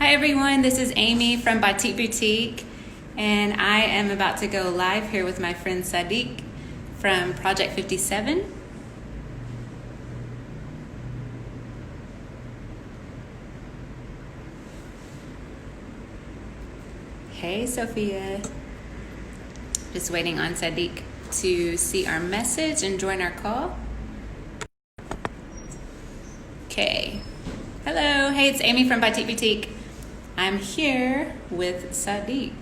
Hi everyone, this is Amy from Batik Boutique, and I am about to go live here with my friend Sadiq from Project 57. Hey Sophia. Just waiting on Sadiq to see our message and join our call. Okay. Hello, hey, it's Amy from Batik Boutique. I'm here with Sadiq.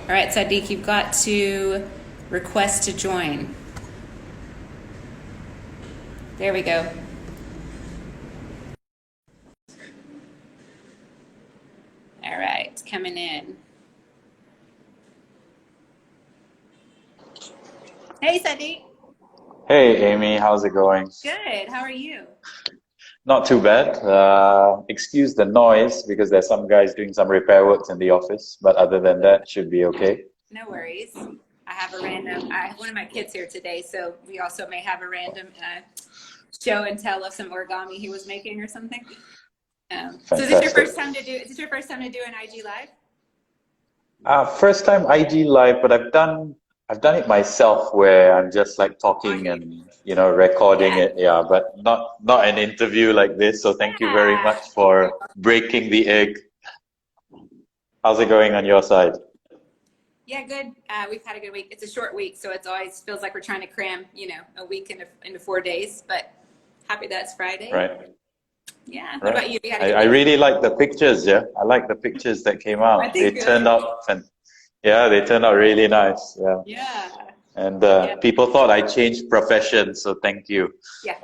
All right, Sadiq, you've got to request to join. There we go. All right, it's coming in. Hey, Sadiq. Hey Amy, how's it going? Good. How are you? Not too bad. Excuse the noise because there's some guys doing some repair works in the office, but other than that, should be okay. No worries. I have one of my kids here today, so we also may have a random show and tell of some origami he was making or something. So is this your Fantastic. first time to do? Is this your first time to do an IG live? First time IG live, but I've done it myself where I'm just like On talking you. and recording Yeah. it. Yeah, but not an interview like this. So thank you very Yeah. much for breaking the egg. How's it going on your side? Yeah, good. We've had a good week. It's a short week, so it's always feels like we're trying to cram, a week into 4 days. But happy that's Friday. Right, Yeah. What right. about you? You had a I, good I week? really like the pictures. Yeah, I like the pictures that came I out. They think turned good. out yeah, they turned out really nice. Yeah. Yeah. And Yeah. people thought I changed professions, so thank you. Yeah.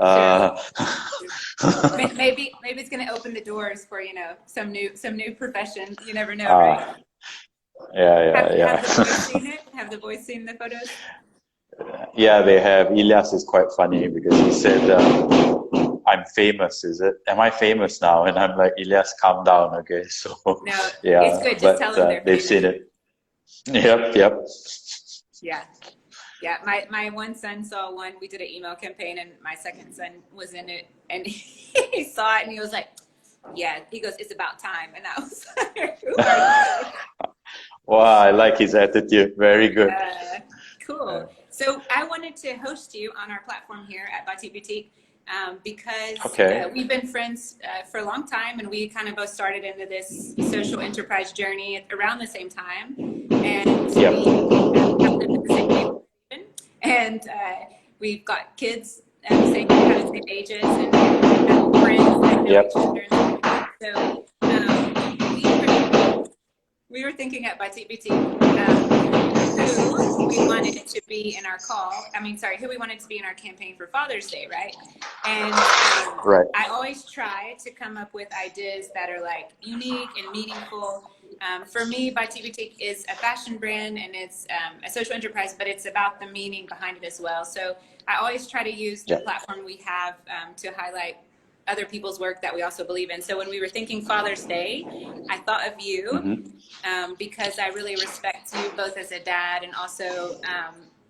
Clearly. Uh, Maybe it's going to open the doors for some new profession. You never know, right? uh, yeah, Have yeah, have the boys yeah. seen it? Have the boys seen the photos? Yeah, they have. Elias is quite funny because he said, I'm famous, is it? Am I famous now? And I'm like, Elias, calm down, okay? So, No, it's yeah, good. Just but tell them they're they've famous. seen it. Yep, yep. Yeah. Yeah, my one son saw one. We did an email campaign, and my second son was in it, and he saw it, and he was like, "Yeah." He goes, "It's about time," and I was like, "Who are you?" Wow, I like his attitude. Very good. Cool. So I wanted to host you on our platform here at Batik Boutique because Okay. we've been friends for a long time, and we kind of both started into this social enterprise journey around the same time, and we Yep. have lived in the same neighborhood, and we've got kids at the same kind of same ages, and have friends that know Yep. each other and stuff like that. So we were thinking at Batik Boutique who we wanted to be in our call. I mean, sorry, who we wanted to be in our campaign for Father's Day, right? And Right. I always try to come up with ideas that are like unique and meaningful. For me, Batik Boutique is a fashion brand and it's a social enterprise, but it's about the meaning behind it as well. So I always try to use the Yep. platform we have to highlight other people's work that we also believe in. So when we were thinking Father's Day, I thought of you Hmm. because I really respect you both as a dad and also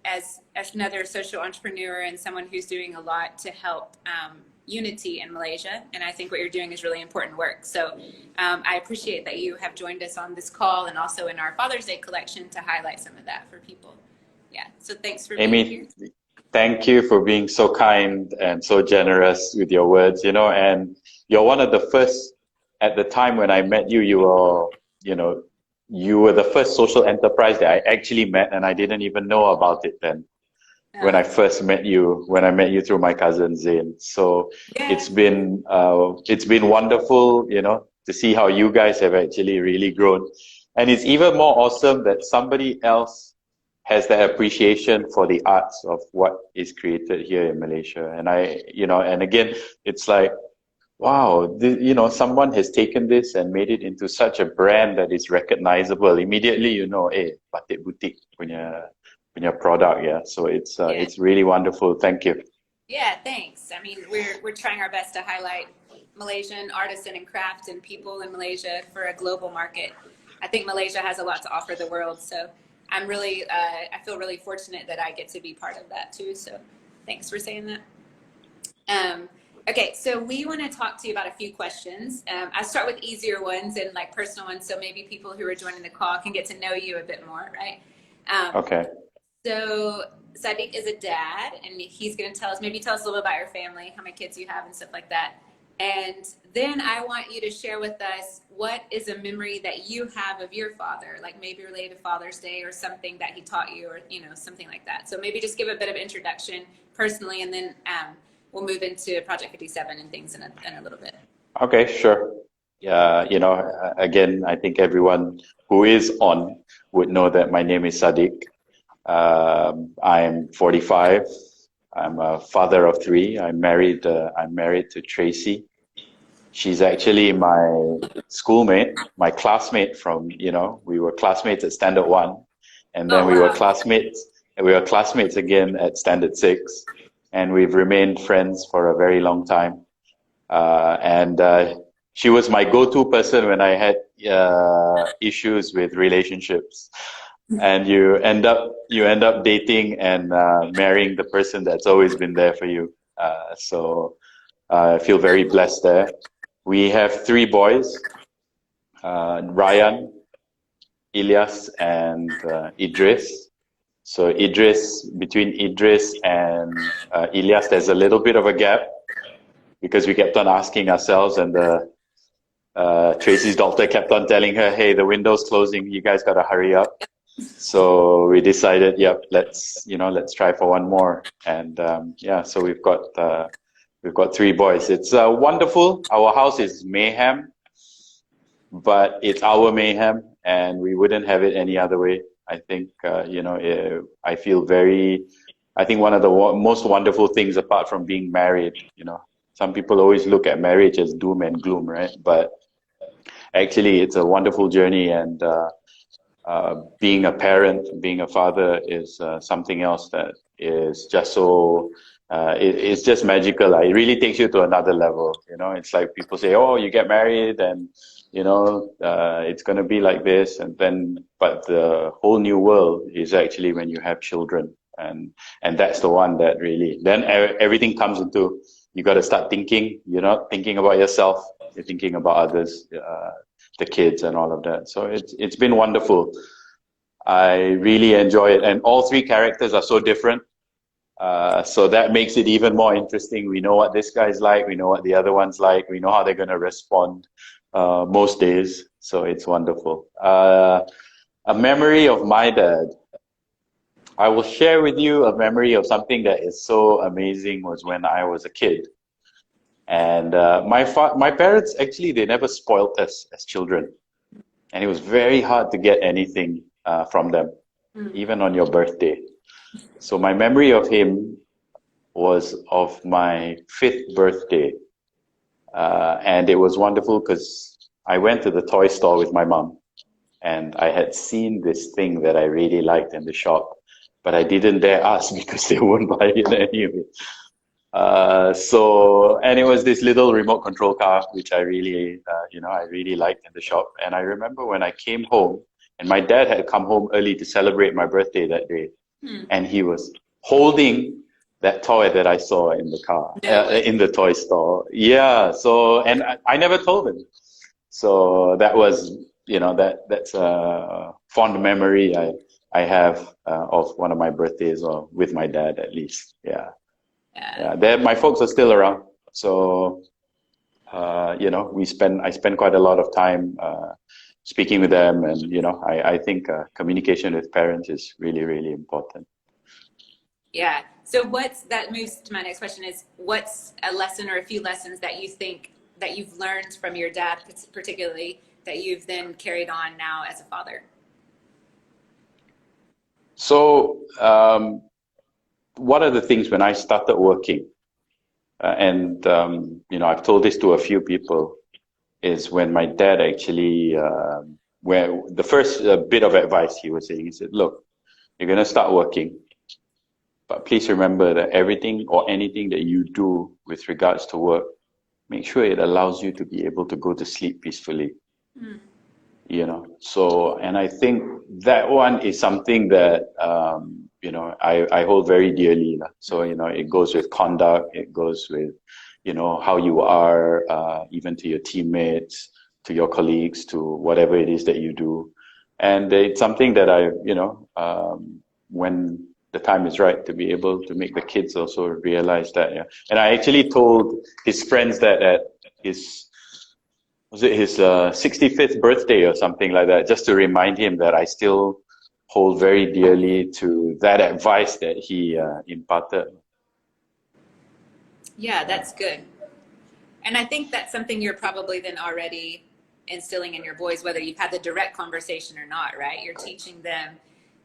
as another social entrepreneur and someone who's doing a lot to help unity in Malaysia. And I think what you're doing is really important work. So I appreciate that you have joined us on this call and also in our Father's Day collection to highlight some of that for people. Yeah. So thanks for being here. Amy, thank you for being so kind and so generous with your words, and you're one of the first at the time when I met you, you know, you were the first social enterprise that I actually met and I didn't even know about it then when I Uh, first met you, when I met you through my cousin Zain. So yeah. it's been wonderful, to see how you guys have actually really grown. And it's even more awesome that somebody else has that appreciation for the arts of what is created here in Malaysia. And and again, it's like, wow, someone has taken this and made it into such a brand that is recognizable. Immediately, Batik Boutique punya product, yeah. So Yeah. it's really wonderful. Thank you. Yeah, thanks. I mean, we're trying our best to highlight Malaysian artisan and craft and people in Malaysia for a global market. I think Malaysia has a lot to offer the world, so I feel really fortunate that I get to be part of that too. So, thanks for saying that. Um, Okay, so we want to talk to you about a few questions. I start with easier ones and like personal ones, so maybe people who are joining the call can get to know you a bit more, right? Um, Okay. so Sadiq is a dad, and he's going to maybe tell us a little bit about your family, how many kids you have, and stuff like that. And then I want you to share with us what is a memory that you have of your father, like maybe related to Father's Day or something that he taught you, or something like that. So maybe just give a bit of introduction personally, and then we'll move into Project 57 and things in a little bit. Okay, sure. Yeah, again, I think everyone who is on would know that my name is Sadiq. I'm 45. I'm a father of three. I'm married. I'm married to Tracy. She's actually my schoolmate, my classmate from, we were classmates at Standard 1, and then Oh, we were wow. classmates, and we were classmates again at Standard 6, and we've remained friends for a very long time. And she was my go-to person when I had issues with relationships. And you end up dating and marrying the person that's always been there for you. So I feel very blessed there. We have three boys, Ryan, Ilyas, and Idris. So between Idris and Ilyas, there's a little bit of a gap because we kept on asking ourselves, and Tracy's doctor kept on telling her, "Hey, the window's closing. You guys got to hurry up." So we decided, yep, let's try for one more. And so we've got three boys. It's wonderful. Our house is mayhem, but it's our mayhem, and we wouldn't have it any other way. I think, I feel I think one of the most wonderful things apart from being married, some people always look at marriage as doom and gloom, right? But actually, it's a wonderful journey, and being a parent, being a father is something else that is just it's just magical. It really takes you to another level. It's like people say, "Oh, you get married, and it's going to be like this," but the whole new world is actually when you have children, and that's the one that really then everything comes into. You got to start thinking. You're not thinking about yourself. You're thinking about others. The kids and all of that. So it's been wonderful. I really enjoy it, and all three characters are so different. So that makes it even more interesting. We know what this guy's like. We know what the other one's like. We know how they're going to respond most days. So it's wonderful. A memory of my dad. I will share with you a memory of something that is so amazing. Was when I was a kid. And my parents, actually, they never spoiled us as children. And it was very hard to get anything from them, even on your birthday. So my memory of him was of my 5th birthday. And it was wonderful because I went to the toy store with my mom, and I had seen this thing that I really liked in the shop, but I didn't dare ask because they wouldn't buy it anyway. And it was this little remote control car, which I really, I really liked in the shop. And I remember when I came home, and my dad had come home early to celebrate my birthday that day, and he was holding that toy that I saw in the car, in the toy store. Yeah. So, and I never told him. So that was, that's a fond memory I have of one of my birthdays, or with my dad at least. Yeah. Yeah, my folks are still around, so I spend quite a lot of time speaking with them, and I think communication with parents is really, really important. Yeah. So that moves to my next question is, what's a lesson or a few lessons that you think that you've learned from your dad, particularly, that you've then carried on now as a father? So one of the things when I started working, I've told this to a few people, is when my dad actually, where the first bit of advice he was saying, he said, "Look, you're going to start working, but please remember that everything or anything that you do with regards to work, make sure it allows you to be able to go to sleep peacefully." So, and I think that one is something that I hold very dearly. So it goes with conduct, it goes with you know, how you are, even to your teammates, to your colleagues, to whatever it is that you do. And it's something that I, you know, when the time is right, to be able to make the kids also realize that. Yeah. And I actually told his friends that at his, was it his 65th birthday or something like that, just to remind him that I still hold very dearly to that advice that he imparted. Yeah, that's good. And I think that's something you're probably then already instilling in your boys, whether you've had the direct conversation or not, right? You're teaching them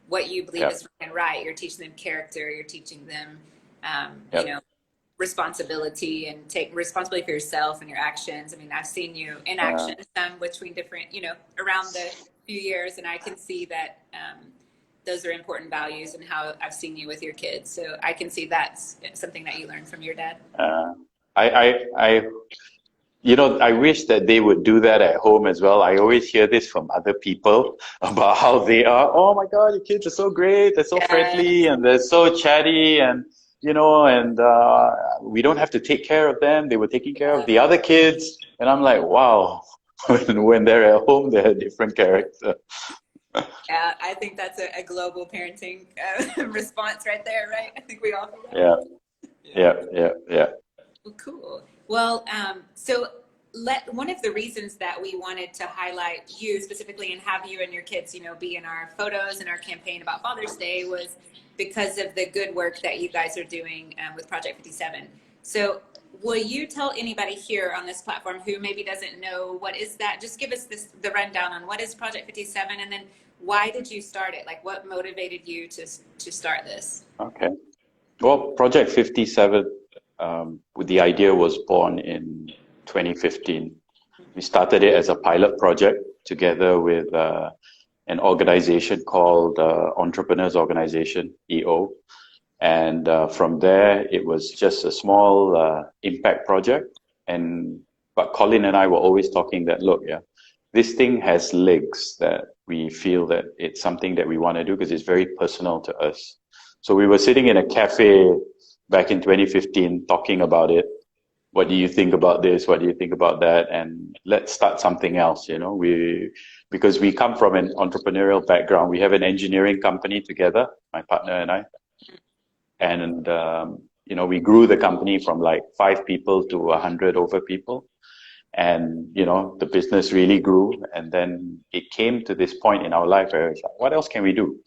what you believe Yep. is right and right. You're teaching them character. You're teaching them, Yep. you know, responsibility and take responsibility for yourself and your actions. I mean, I've seen you in action some between different, you know, around the few years, and I can see that those are important values and how I've seen you with your kids. So I can see that's something that you learned from your dad. I you know, I wish that they would do that at home as well. I always hear this from other people about how they are. Oh my God, your kids are so great. They're so friendly and they're so chatty, and, you know, and we don't have to take care of them. They were taking care of the other kids. And I'm like, wow, when they're at home, they're a different character. Yeah, I think that's a global parenting response right there, right? I think we all feel that. Yeah. Well, cool. Well, so one of the reasons that we wanted to highlight you specifically and have you and your kids, you know, be in our photos and our campaign about Father's Day was because of the good work that you guys are doing with Project 57. So will you tell anybody here on this platform who maybe doesn't know what is that? Just give us the rundown on what is Project 57, and then why did you start it? Like, what motivated you to start this? Okay. Well, Project 57, the idea was born in 2015. We started it as a pilot project together with an organization called Entrepreneurs Organization, EO. And from there, it was just a small impact project. But Colin and I were always talking that, look, yeah, this thing has legs, that we feel that it's something that we want to do because it's very personal to us. So we were sitting in a cafe back in 2015 talking about it. What do you think about this? What do you think about that? And let's start something else, you know. Because we come from an entrepreneurial background. We have an engineering company together, my partner and I. And, you know, we grew the company from like 5 people to 100 over people. And, you know, the business really grew. And then it came to this point in our life where it's like, what else can we do?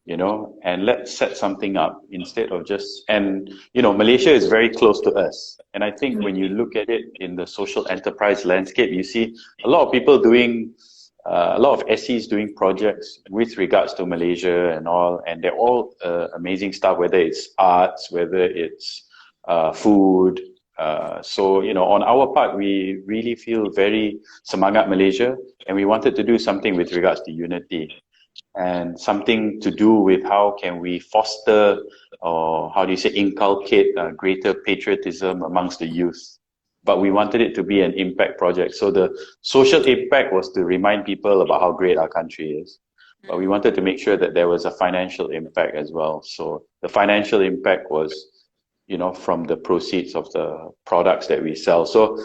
You know, and let's set something up instead of just, and, you know, Malaysia is very close to us. And I think when you look at it in the social enterprise landscape, you see a lot of people doing, a lot of SEs doing projects with regards to Malaysia and all, and they're all amazing stuff, whether it's arts, whether it's food. So, you know, on our part, we really feel very semangat Malaysia, and we wanted to do something with regards to unity and something to do with how can we foster, or how do you say, inculcate greater patriotism amongst the youth. But we wanted it to be an impact project. So the social impact was to remind people about how great our country is. But we wanted to make sure that there was a financial impact as well. So the financial impact was, you know, from the proceeds of the products that we sell. So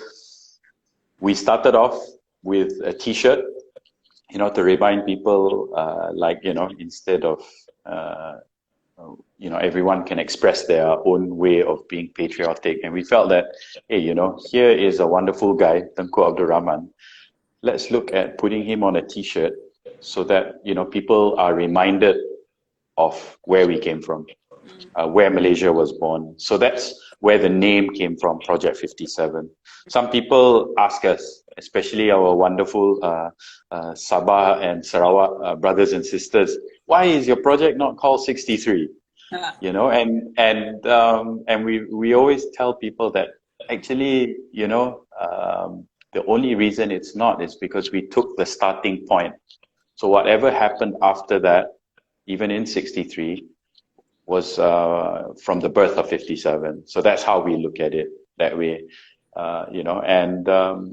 we started off with a t-shirt, you know, to remind people, like, you know, instead of, you know, everyone can express their own way of being patriotic. And we felt that, hey, you know, here is a wonderful guy, Tengku Abdul Rahman. Let's look at putting him on a t-shirt so that, you know, people are reminded of where we came from, where Malaysia was born. So that's where the name came from, Project 57. Some people ask us, especially our wonderful Sabah and Sarawak brothers and sisters, why is your project not called 63? You know, and we always tell people that actually, you know, the only reason it's not is because we took the starting point. So whatever happened after that, even in 63, was from the birth of 57. So that's how we look at it that way, you know. And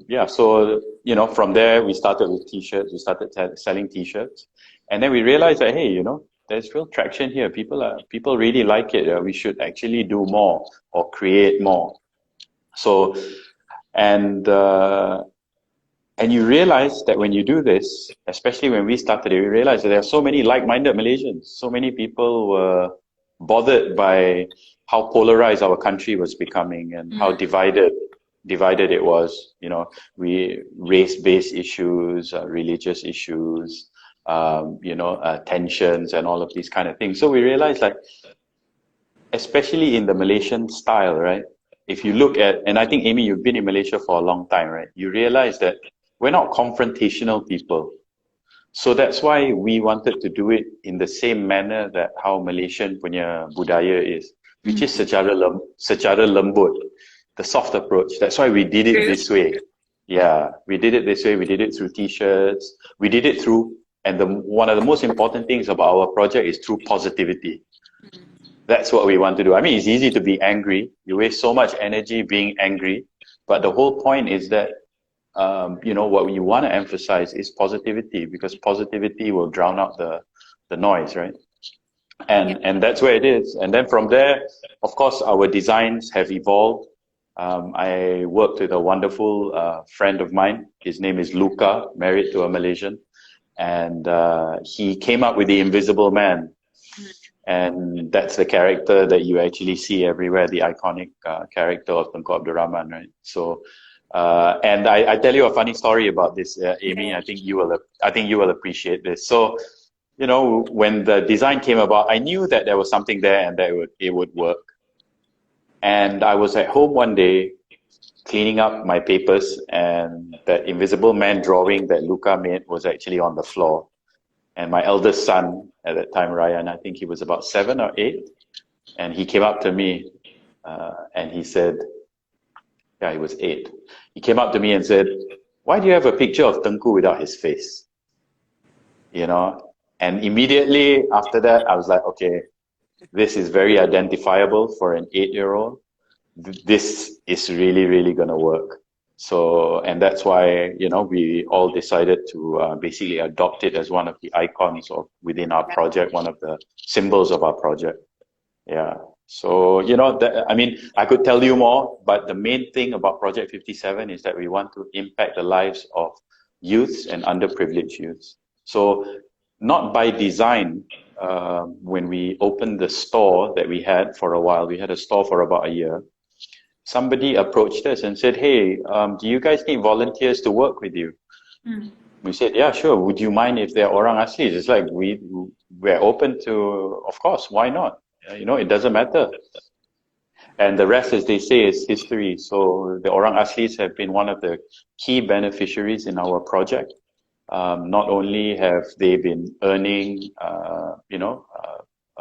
yeah, so, you know, from there we started with t-shirts. We started selling t-shirts, and then we realized that, hey, you know, there's real traction here. People really like it. We should actually do more or create more. So, and and you realize that when you do this, especially when we started it, we realized that there are so many like-minded Malaysians. So many people were bothered by how polarized our country was becoming and how divided it was. You know, we race-based issues, religious issues, tensions and all of these kind of things. So we realized, like, especially in the Malaysian style, right? If you look at, and I think, Amy, you've been in Malaysia for a long time, right? You realize that we're not confrontational people. So that's why we wanted to do it in the same manner that how Malaysian punya budaya is, which is secara lembut, the soft approach. That's why we did it this way. Yeah, we did it this way. We did it through T-shirts. We did it through, and one of the most important things about our project is through positivity. That's what we want to do. I mean, it's easy to be angry. You waste so much energy being angry. But the whole point is that, what you want to emphasize is positivity, because positivity will drown out the noise, right? And that's where it is. And then from there, of course, our designs have evolved. I worked with a wonderful friend of mine. His name is Luca, married to a Malaysian. And he came up with the Invisible Man. And that's the character that you actually see everywhere, the iconic character of Tunku Abdul Rahman, right? So, and I tell you a funny story about this, Amy. I think you will appreciate this. So, when the design came about, I knew that there was something there and that it would work. And I was at home one day cleaning up my papers, and that Invisible Man drawing that Luca made was actually on the floor. And my eldest son at that time, Ryan, I think he was about 7 or 8, and he came up to me and he said, yeah, he was 8. He came up to me and said, "Why do you have a picture of Tengku without his face?" And immediately after that, I was like, okay, this is very identifiable for an 8-year-old. This is really, really going to work. So, and that's why, we all decided to basically adopt it as one of the icons within our project, one of the symbols of our project. Yeah. So, I could tell you more, but the main thing about Project 57 is that we want to impact the lives of youths and underprivileged youths. So, not by design, when we opened the store that we had for a while, we had a store for about a year. Somebody approached us and said, "Hey, do you guys need volunteers to work with you?" We said, "Yeah, sure. Would you mind if they're Orang Aslis?" It's like we're open to, of course, why not? It doesn't matter. And the rest, as they say, is history. So the Orang Aslis have been one of the key beneficiaries in our project. Not only have they been earning,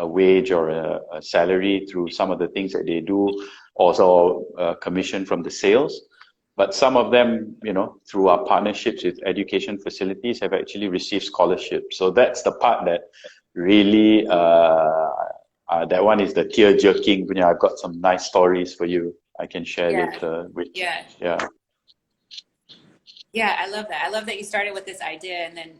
a wage or a salary through some of the things that they do, also commission from the sales, but some of them, through our partnerships with education facilities, have actually received scholarships. So that's the part that really, that one is the tear-jerking. I've got some nice stories for you I can share later. Yeah, I love that. I love that you started with this idea, and then,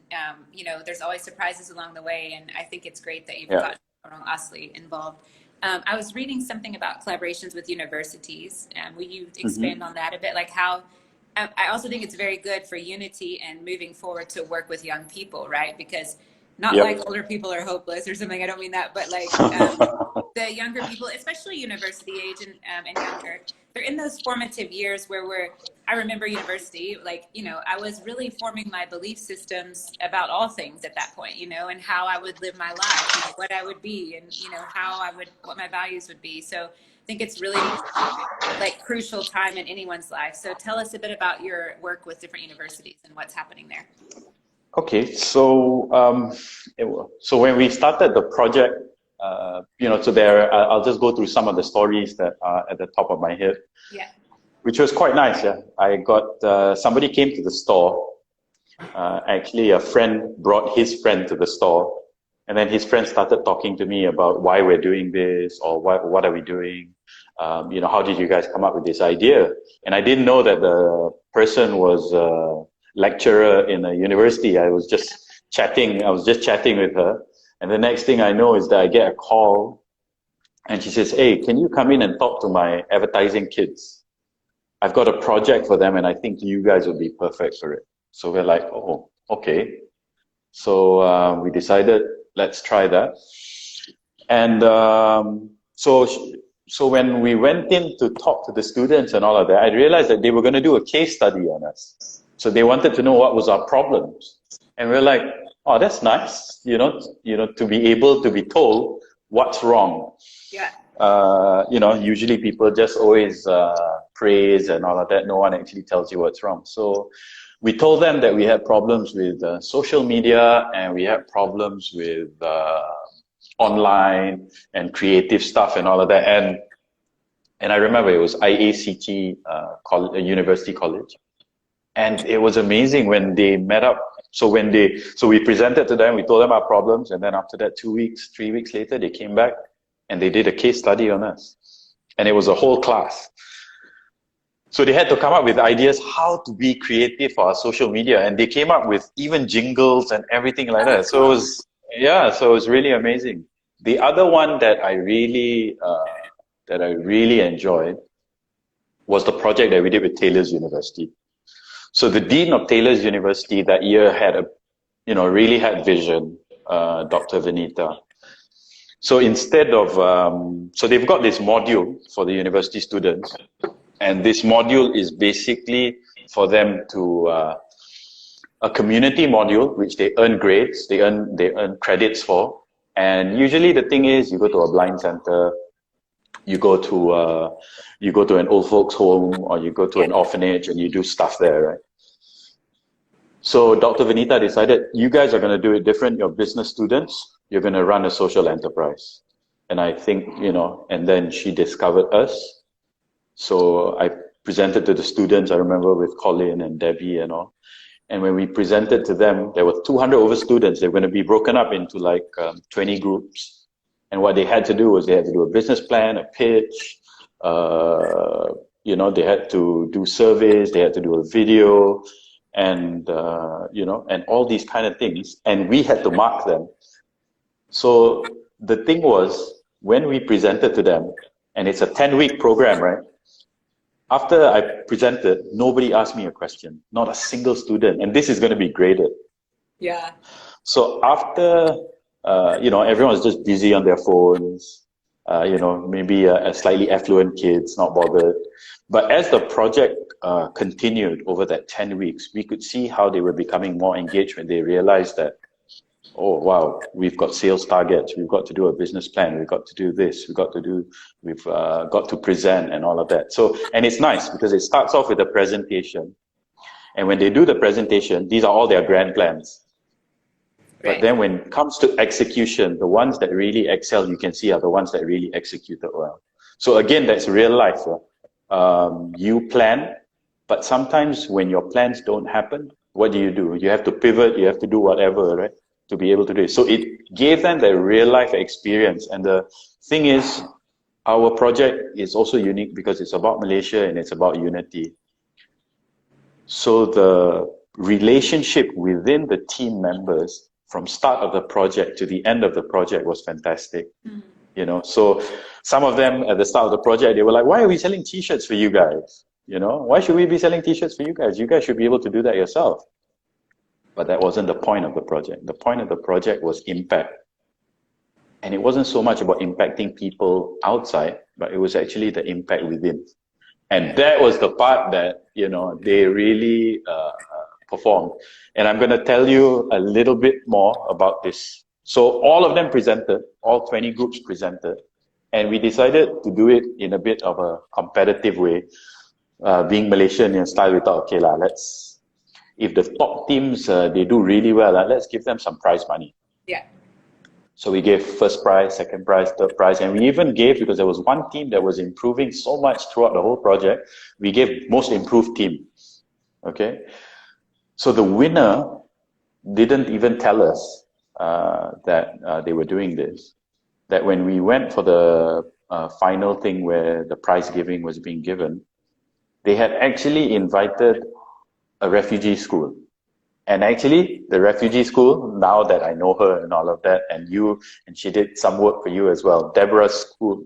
there's always surprises along the way. And I think it's great that you've got Orang Asli involved. I was reading something about collaborations with universities. Will you expand on that a bit? Like how, I also think it's very good for unity and moving forward to work with young people, right? Because not like older people are hopeless or something. I don't mean that, but like the younger people, especially university age and younger, they're in those formative years where I remember university, I was really forming my belief systems about all things at that point, and how I would live my life, what I would be, and, what my values would be. So I think it's really crucial time in anyone's life. So tell us a bit about your work with different universities and what's happening there. Okay, so when we started the project, I'll just go through some of the stories that are at the top of my head. Yeah. Which was quite nice. Yeah, I got somebody came to the store. Actually, a friend brought his friend to the store, and then his friend started talking to me about why we're doing this, or what are we doing. How did you guys come up with this idea? And I didn't know that the person was a lecturer in a university. I was just chatting with her, and the next thing I know is that I get a call, and she says, "Hey, can you come in and talk to my advertising kids?" I've got a project for them and I think you guys would be perfect for it. So we're like, oh, okay. So we decided, let's try that. And so when we went in to talk to the students and all of that, I realized that they were going to do a case study on us. So they wanted to know what was our problems. And we're like, oh, that's nice, to be able to be told what's wrong. Yeah. Usually people just always praise and all of that. No one actually tells you what's wrong. So we told them that we had problems with social media and we had problems with online and creative stuff and all of that. And I remember it was IACT University College. And it was amazing when they met up. So we presented to them, we told them our problems, and then after that, 3 weeks later, they came back and they did a case study on us. And it was a whole class. So they had to come up with ideas how to be creative for our social media. And they came up with even jingles and everything like that. So it was really amazing. The other one that I really enjoyed was the project that we did with Taylor's University. So the Dean of Taylor's University that year really had vision, Dr. Vanita. So instead of, so they've got this module for the university students, and this module is basically for them to, a community module, which they earn grades, they earn credits for. And usually the thing is, you go to a blind center, you go to an old folks home, or you go to an orphanage and you do stuff there, right? So Dr. Vanita decided, you guys are going to do it different. You're business students. You're going to run a social enterprise. And I think, and then she discovered us. So I presented to the students, I remember, with Colin and Debbie and all. And when we presented to them, there were 200 over students. They were going to be broken up into 20 groups. And what they had to do was they had to do a business plan, a pitch, they had to do surveys, they had to do a video, and and all these kind of things, and we had to mark them. So the thing was, when we presented to them, and it's a 10-week program, right? After I presented, nobody asked me a question, not a single student, and this is going to be graded. Yeah. So after, everyone was just busy on their phones, maybe a slightly affluent kids, not bothered. But as the project continued over that 10 weeks, we could see how they were becoming more engaged when they realized that, oh, wow, we've got sales targets, we've got to do a business plan, we've got to do this, we've got to present and all of that. So, and it's nice because it starts off with a presentation. And when they do the presentation, these are all their grand plans. Right. But then when it comes to execution, the ones that really excel, you can see, are the ones that really executed well. So again, that's real life. You plan, but sometimes when your plans don't happen, what do? You have to pivot, you have to do whatever, right, to be able to do it. So it gave them the real life experience. And the thing is, our project is also unique because it's about Malaysia and it's about unity. So the relationship within the team members from start of the project to the end of the project was fantastic. So some of them at the start of the project, they were like, why are we selling t-shirts for you guys? Why should we be selling t-shirts for you guys? You guys should be able to do that yourself. But that wasn't the point of the project. The point of the project was impact. And it wasn't so much about impacting people outside, but it was actually the impact within. And that was the part that, they really performed. And I'm going to tell you a little bit more about this. So all of them presented, all 20 groups presented, and we decided to do it in a bit of a competitive way. Being Malaysian in style, we thought, okay, if the top teams, they do really well, let's give them some prize money. Yeah. So we gave first prize, second prize, third prize, and we even gave, because there was one team that was improving so much throughout the whole project, we gave most improved team. Okay. So the winner didn't even tell us that they were doing this. That when we went for the final thing where the prize giving was being given, they had actually invited a refugee school. And actually, the refugee school, now that I know her and all of that, and she did some work for you as well, Deborah's school,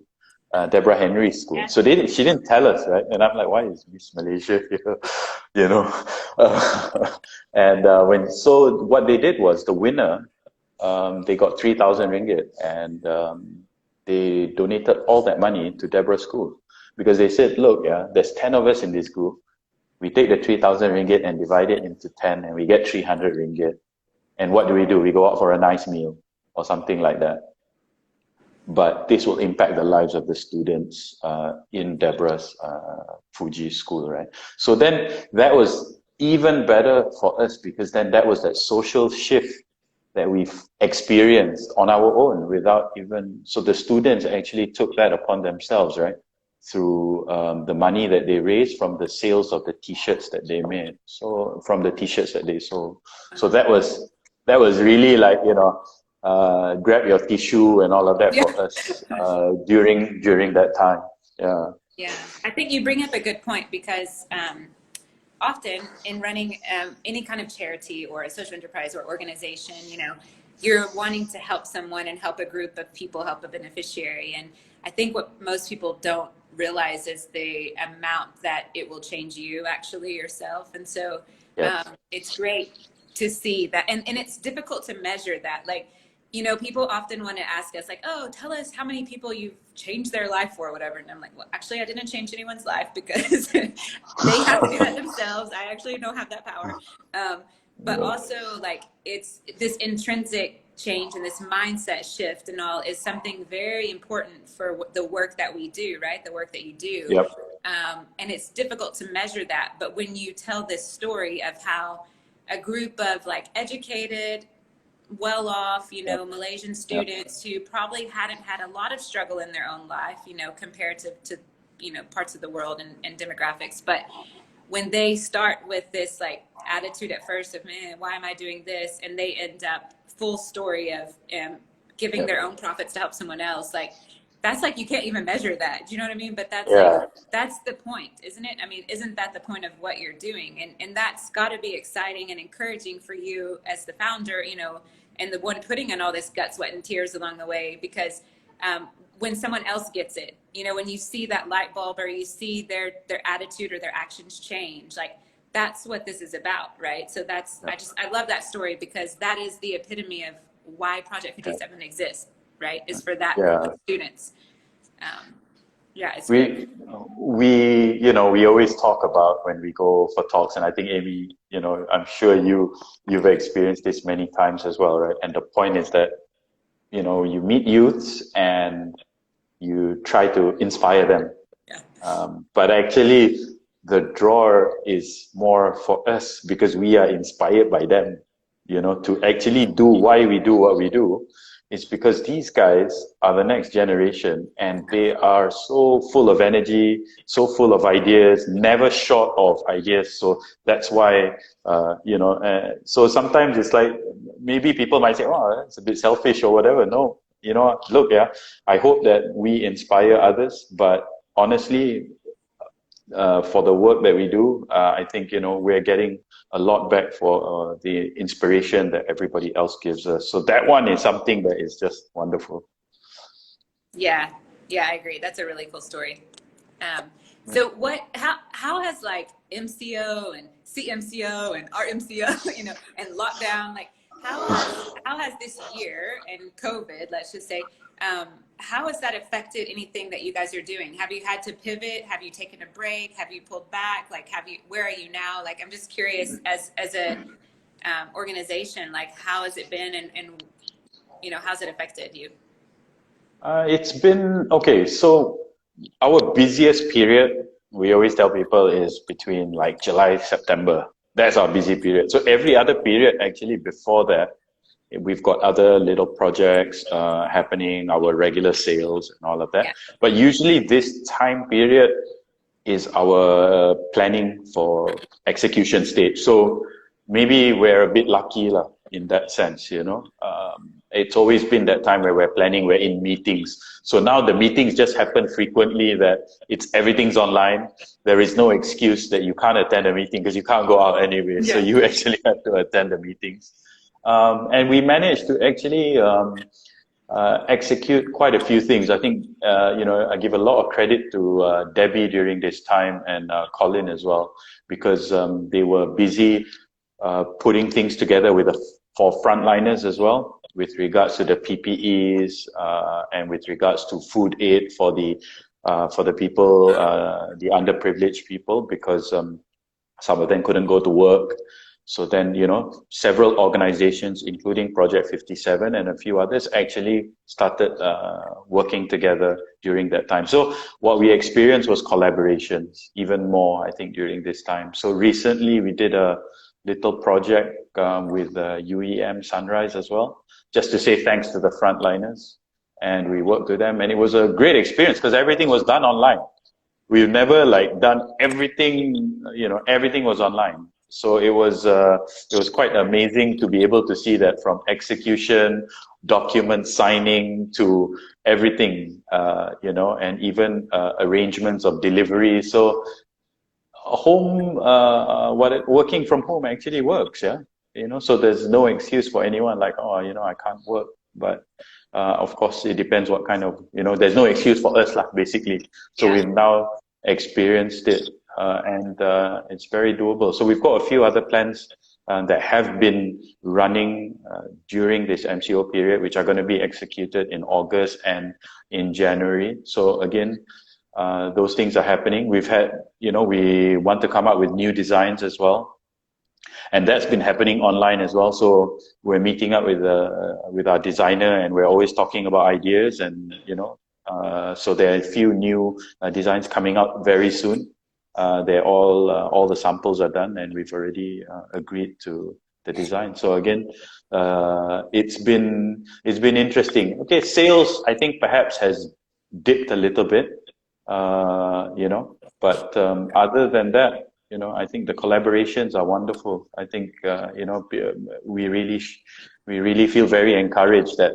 Deborah Henry's school. So she didn't tell us, right? And I'm like, why is Miss Malaysia here? You know, and so what they did was the winner, they got 3,000 ringgit, and they donated all that money to Deborah's school, because they said, look, yeah, there's 10 of us in this group. We take the 3,000 ringgit and divide it into 10, and we get 300 ringgit. And what do? We go out for a nice meal or something like that. But this will impact the lives of the students in Deborah's Fuji school, right? So then that was even better for us, because then that was that social shift that we've experienced on our own without even, so the students actually took that upon themselves, right? Through the money that they raised from the sales of the t-shirts that they made. So from the t-shirts that they sold. So that was really like, you know, grab your tissue and all of that for us during that time. Yeah, I think you bring up a good point, because often in running any kind of charity or a social enterprise or organization, you know, you're wanting to help someone and help a group of people, help a beneficiary. And I think what most people don't realize is the amount that it will change you, actually, yourself. And so it's great to see that. And it's difficult to measure that. Like, you know, people often want to ask us, like, oh, tell us how many people you've changed their life for, or whatever. And I'm like, well, actually, I didn't change anyone's life, because they have to do that themselves. I actually don't have that power. But also, like, it's this intrinsic change and this mindset shift and all is something very important for the work that we do, right? The work that you do. Yep. And it's difficult to measure that. But when you tell this story of how a group of like educated, well-off, you know, Malaysian students who probably hadn't had a lot of struggle in their own life, you know, compared to you know, parts of the world and demographics. But when they start with this like attitude at first of, man, why am I doing this? And they end up full story of giving their own profits to help someone else. Like, that's like, you can't even measure that. Do you know what I mean? But that's like, that's the point, isn't it? I mean, isn't that the point of what you're doing? And that's got to be exciting and encouraging for you as the founder, you know, and the one putting in all this gut, sweat, and tears along the way, because when someone else gets it, you know, when you see that light bulb, or you see their attitude or their actions change, like, that's what this is about, right? So that's, I love that story, because that is the epitome of why Project 57 exists, right? Is for that group of students. It's we you know, we always talk about when we go for talks, and I think, Amy, you know, I'm sure you've experienced this many times as well, right? And the point is that, you know, you meet youths and you try to inspire them, but actually the draw is more for us, because we are inspired by them, you know, to actually do why we do what we do. It's because these guys are the next generation, and they are so full of energy, so full of ideas, never short of ideas. So that's why, you know, so sometimes it's like, maybe people might say, oh, that's a bit selfish or whatever. No, you know, look, I hope that we inspire others, but honestly, for the work that we do, I think, you know, we're getting a lot back for the inspiration that everybody else gives us. So that one is something that is just wonderful. Yeah, I agree. That's a really cool story. So how has like MCO and CMCO and RMCO, you know, and lockdown, like how has this year and COVID, let's just say, how has that affected anything that you guys are doing? Have you had to pivot? Have you taken a break? Have you pulled back? Like, where are you now? Like, I'm just curious, as a organization, like, how has it been, and you know, how's it affected you? It's been okay. So our busiest period, we always tell people, is between like July, September. That's our busy period. So every other period, actually, before that, we've got other little projects happening, our regular sales and all of that. But usually this time period is our planning for execution stage. So maybe we're a bit lucky in that sense, you know. It's always been that time where we're planning, we're in meetings. So now the meetings just happen frequently, that everything's online. There is no excuse that you can't attend a meeting because you can't go out anyway. So you actually have to attend the meetings. And we managed to actually execute quite a few things. I think, I give a lot of credit to Debbie during this time and Colin as well, because they were busy putting things together for frontliners as well, with regards to the PPEs and with regards to food aid for the people, the underprivileged people, because some of them couldn't go to work. So then, several organizations, including Project 57 and a few others, actually started working together during that time. So what we experienced was collaborations, even more, I think, during this time. So recently we did a little project with UEM Sunrise as well, just to say thanks to the frontliners. And we worked with them, and it was a great experience because everything was done online. We've never done everything, everything was online. So it was quite amazing to be able to see that from execution, document signing to everything, and even arrangements of delivery. So working from home actually works, yeah. So there's no excuse for anyone like, I can't work. But of course, it depends what kind of, there's no excuse for us, basically. So we've now experienced it. And it's very doable. So we've got a few other plans that have been running during this MCO period, which are going to be executed in August and in January. So again, those things are happening. We've had, we want to come up with new designs as well. And that's been happening online as well. So we're meeting up with our designer, and we're always talking about ideas, and, so there are a few new designs coming out very soon. They're all the samples are done, and we've already agreed to the design. So again, it's been interesting. Okay, sales, I think perhaps has dipped a little bit, but other than that, I think the collaborations are wonderful. I think we really feel very encouraged that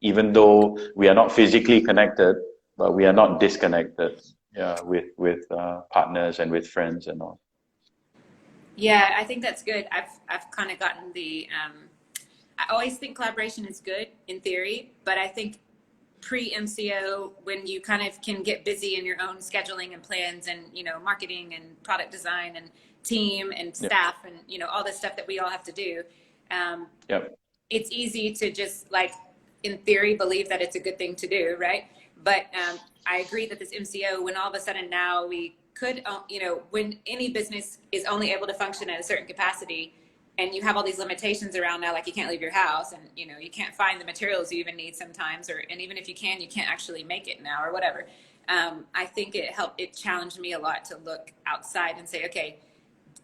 even though we are not physically connected, but we are not disconnected. Yeah, with partners and with friends and all. Yeah, I think that's good. I've kind of gotten I always think collaboration is good in theory, but I think pre-MCO, when you kind of can get busy in your own scheduling and plans and, marketing and product design and team and staff and, all this stuff that we all have to do. It's easy to just in theory, believe that it's a good thing to do. Right. But I agree that this MCO, when all of a sudden now we could, when any business is only able to function at a certain capacity, and you have all these limitations around now, like you can't leave your house, and you can't find the materials you even need sometimes, and even if you can, you can't actually make it now or whatever. I think it challenged me a lot to look outside and say, okay,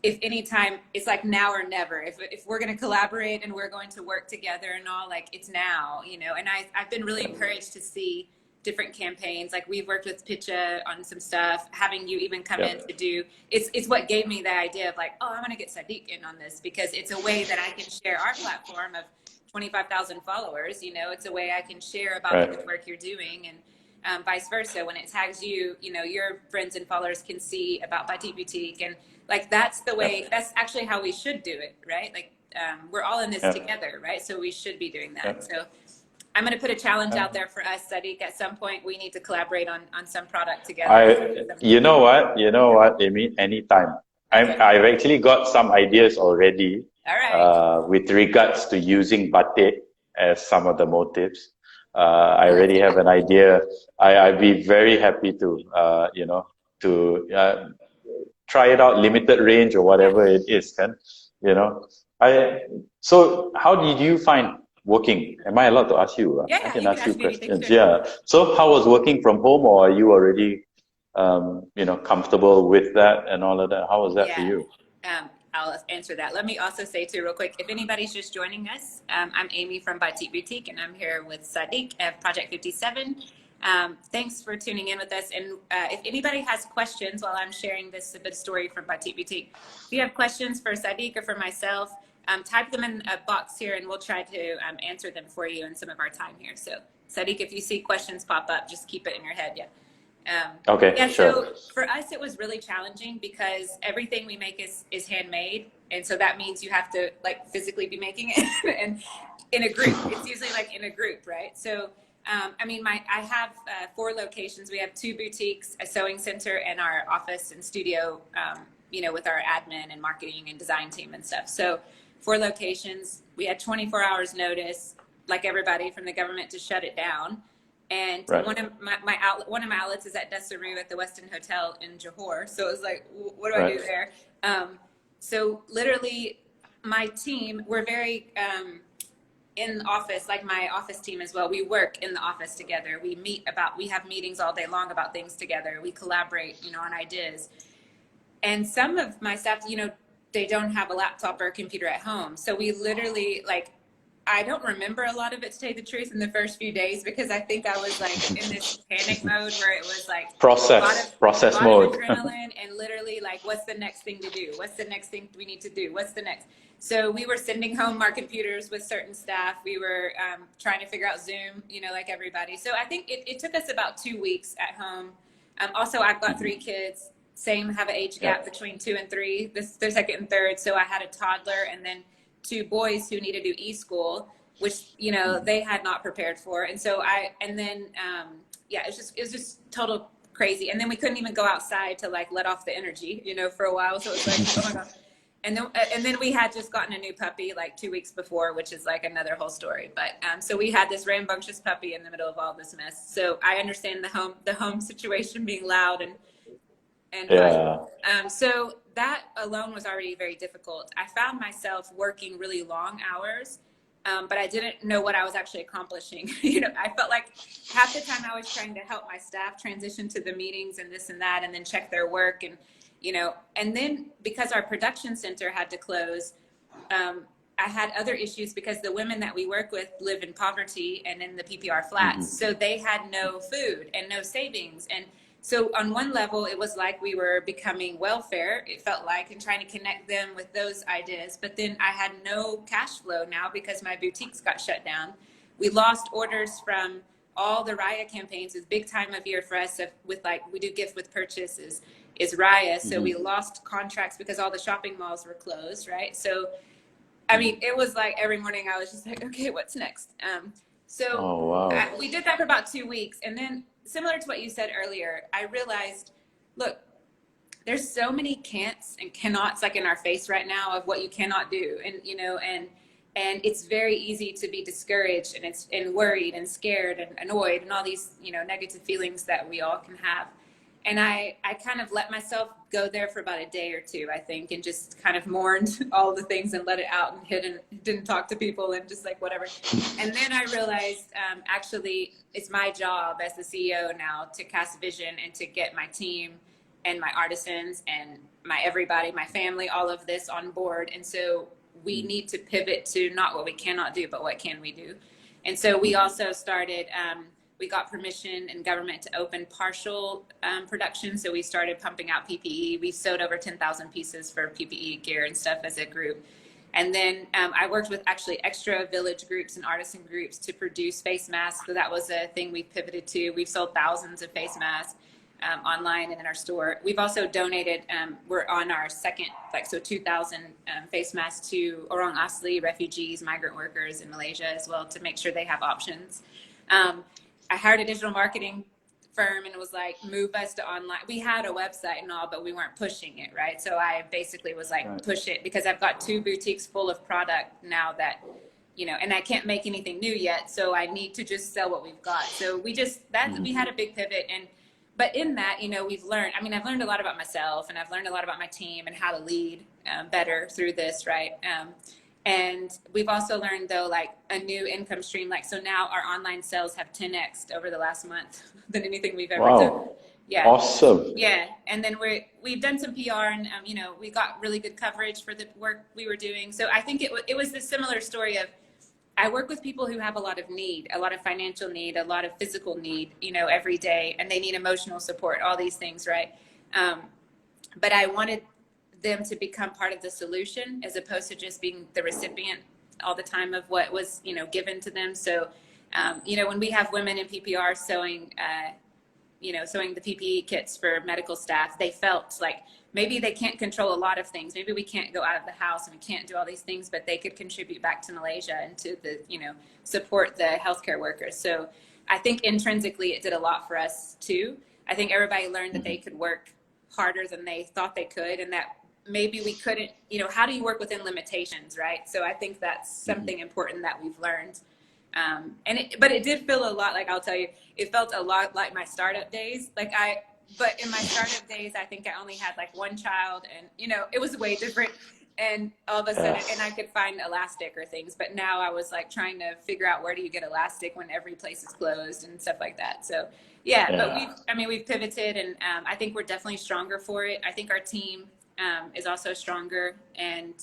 if any time, it's like now or never. If we're going to collaborate and we're going to work together and all, it's now, and I've been really encouraged to see different campaigns. Like we've worked with Pitcha on some stuff, having you even come in to do, it's what gave me the idea of I'm going to get Sadiq in on this, because it's a way that I can share our platform of 25,000 followers. It's a way I can share about the good work you're doing, and vice versa. When it tags you, your friends and followers can see about Batik Boutique, and that's the way, that's actually how we should do it, right? We're all in this together, right? So we should be doing that. So I'm going to put a challenge out there for us, Sadiq. At some point, we need to collaborate on some product together. You know what, Amy? Anytime. Okay. I've actually got some ideas already. All right. With regards to using batik as some of the motifs. I already have an idea. I'd be very happy to, try it out, limited range or whatever it is. So how did you find working? Am I allowed to ask you? Yeah, I can ask you questions. Sure. Yeah. So how was working from home, or are you already, comfortable with that and all of that? How was that for you? I'll answer that. Let me also say too, real quick, if anybody's just joining us, I'm Amy from Batik Boutique, and I'm here with Sadiq of Project 57. Thanks for tuning in with us. And if anybody has questions while I'm sharing this bit of story from Batik Boutique, if you have questions for Sadiq or for myself, type them in a box here, and we'll try to answer them for you in some of our time here. So Sadiq, if you see questions pop up, just keep it in your head. Yeah. Okay, Yeah, sure. so for us, it was really challenging because everything we make is handmade. And so that means you have to like physically be making it and in a group. It's usually like in a group, right? So, I mean, I have 4 locations. We have 2 boutiques, a sewing center, and our office and studio, you know, with our admin and marketing and design team and stuff. So 4 locations. We had 24 hours notice, like everybody from the government, to shut it down. And Right. one of my outlets is at Desaru at the Westin Hotel in Johor. So it was like, what do I Right. do there? So literally, my team, we're very in the office, like my office team as well. We work in the office together. We have meetings all day long about things together. We collaborate, you know, on ideas. And some of my staff, you know, they don't have a laptop or a computer at home. So we literally like, I don't remember a lot of it, to tell you the truth, in the first few days, because I think I was like in this panic mode where it was like Process a lot mode. of adrenaline and literally like, what's the next thing to do? What's the next thing we need to do? What's the next? So we were sending home our computers with certain staff. We were trying to figure out Zoom, you know, like everybody. So I think it took us about 2 weeks at home. Also, I've got 3 kids. Have an age gap between 2 and 3. They're second and third. So I had a toddler and then 2 boys who needed to do e-school, which, you know, they had not prepared for. And so it was just total crazy. And then we couldn't even go outside to like let off the energy, you know, for a while. So it was like, oh my God. And then we had just gotten a new puppy like 2 weeks before, which is like another whole story. But so we had this rambunctious puppy in the middle of all this mess. So I understand the home situation being loud and Yeah. so that alone was already very difficult. I found myself working really long hours, but I didn't know what I was actually accomplishing. You know, I felt like half the time I was trying to help my staff transition to the meetings and this and that, and then check their work. And, you know, and then because our production center had to close, I had other issues because the women that we work with live in poverty and in the PPR flats. So they had no food and no savings. And so on one level, it was like we were becoming welfare, it felt like, and trying to connect them with those ideas. But then I had no cash flow now because my boutiques got shut down. We lost orders from all the Raya campaigns. It's a big time of year for us with like, we do gift with purchases is Raya. So we lost contracts because all the shopping malls were closed, right? So, I mean, it was like every morning I was just like, okay, what's next? Oh, wow. We did that for about 2 weeks. And then similar to what you said earlier, I realized, look, there's so many can'ts and cannots like in our face right now of what you cannot do. And, you know, and it's very easy to be discouraged and worried and scared and annoyed and all these, you know, negative feelings that we all can have. And I kind of let myself go there for about a day or 2, I think, and just kind of mourned all the things and let it out and hid and didn't talk to people and just like whatever. And then I realized actually it's my job as the CEO now to cast vision and to get my team and my artisans and my family, all of this on board. And so we need to pivot to not what we cannot do, but what can we do. And so we also started we got permission and government to open partial production. So we started pumping out PPE. We sewed over 10,000 pieces for PPE gear and stuff as a group. And then I worked with actually extra village groups and artisan groups to produce face masks. So that was a thing we pivoted to. We've sold thousands of face masks online and in our store. We've also donated, we're on our second, 2,000 face masks to Orang Asli refugees, migrant workers in Malaysia as well, to make sure they have options. I hired a digital marketing firm and it was like, move us to online. We had a website and all, but we weren't pushing it, right? So I basically was like, right, push it, because I've got 2 boutiques full of product now that, you know, and I can't make anything new yet. So I need to just sell what we've got. So we had a big pivot. But in that, you know, I've learned a lot about myself, and I've learned a lot about my team and how to lead better through this, right? And we've also learned, though, like a new income stream. Like, so now our online sales have 10x'd over the last month than anything we've ever done. Yeah. Awesome. Yeah. And then we've done some PR and, you know, we got really good coverage for the work we were doing. So I think it was the similar story of, I work with people who have a lot of need, a lot of financial need, a lot of physical need, you know, every day, and they need emotional support, all these things, right? But I wanted them to become part of the solution as opposed to just being the recipient all the time of what was, you know, given to them. So, you know, when we have women in PPR sewing sewing the PPE kits for medical staff, they felt like maybe they can't control a lot of things. Maybe we can't go out of the house and we can't do all these things, but they could contribute back to Malaysia and to the, support the healthcare workers. So I think intrinsically it did a lot for us too. I think everybody learned that they could work harder than they thought they could, and that maybe we couldn't, how do you work within limitations, right? So I think that's something important that we've learned. But it did feel a lot like, I'll tell you, it felt a lot like my startup days. But in my startup days, I think I only had like one child, and it was way different. And all of a sudden, and I could find elastic or things, but now I was like trying to figure out where do you get elastic when every place is closed and stuff like that. So but we've pivoted, and I think we're definitely stronger for it. I think our team is also stronger, and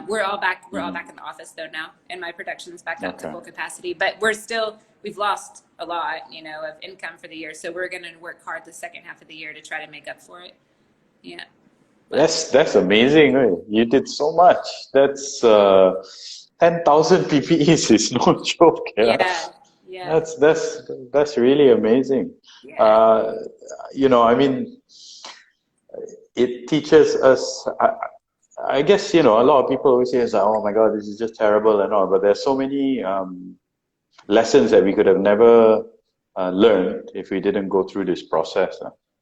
we're all back in the office though now, and my production's back up to full capacity, but we've lost a lot, of income for the year. So we're going to work hard the second half of the year to try to make up for it. Yeah. That's amazing. Right? You did so much. That's 10,000 PPEs is no joke. Yeah. That's really amazing. Yeah. It teaches us. I guess a lot of people always say, "Oh my God, this is just terrible," and all. But there's so many lessons that we could have never learned if we didn't go through this process.